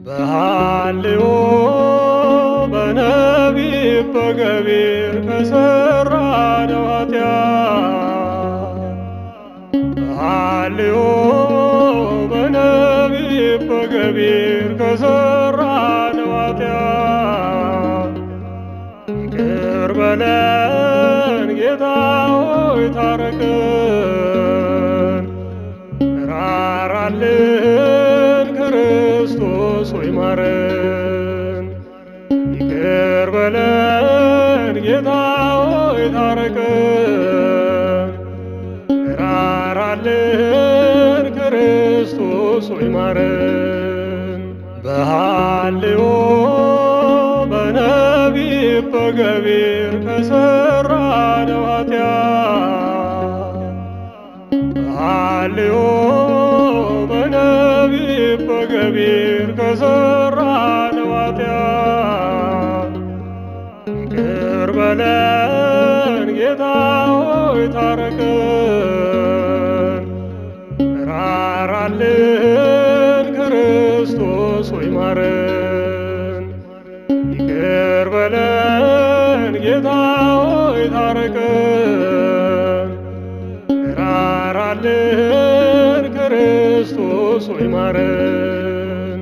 በሐልዮ በነቢብ በገቢር ከሠራነው ኃጢአት በሐልዮ በነቢብ በገቢር ከሠራነው ኃጢአት ይቅር በለን ጌታ ሆይ ታረቀን ራራልን ክርስቶስ ሆይ ማረን። ይቅር በለን ጌታ ሆይ ታረቀን ራራልን ክርስቶስ ሆይ ማረን። በሐልዮ በነቢብ በገቢር ከሠራነው ኃጢአት በሐልዮ በነቢብ በገቢር ከሠራነው ኃጢአት ይቅር በለን ጌታ ሆይ ታረቀን ራራልን ክርስቶስ ሆይ ማረን። ይቅር በለን ጌታ ሆይ ታረቀን ራራልን ክርስቶስ ሆይ ማረን።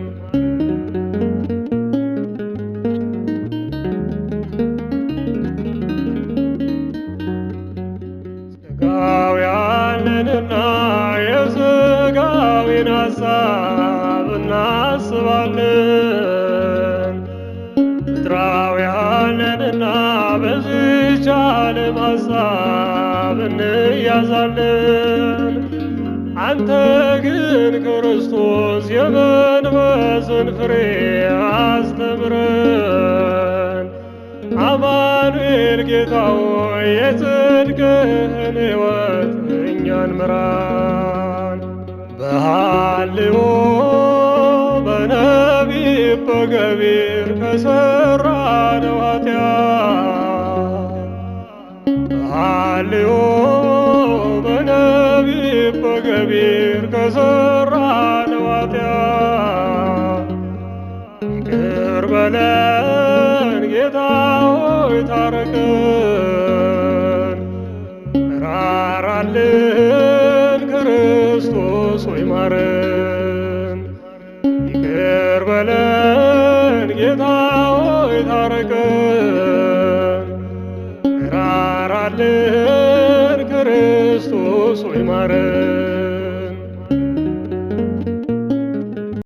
ሥጋውያን ነንና የሥጋዌን ሐሳብ እናስባለን ምድራውያን ነንና በዚህች ዓለም ሐሳብ እንያዛለን። አንተ ግን ክርስቶስ የመንፈስን ፍሬ አስተምረን። አማኑኤል ጌታ ሆይ የጽድቅህን ሕይወት እኛን ምራን። በሐልዮ በነቢብ በገቢር ከሠራነው ኃጢአት በሐልዮ በነቢብ በገቢር ከሠራነው ኃጢአት ይቅር በለን ጌታ ሆይ ታረቀን ራራልን ክርስቶስ ሆይ ማረን። ይቅር በለን ጌታ ሆይ ታረቀን ራራልን ክርስቶስ ሆይ ማረን።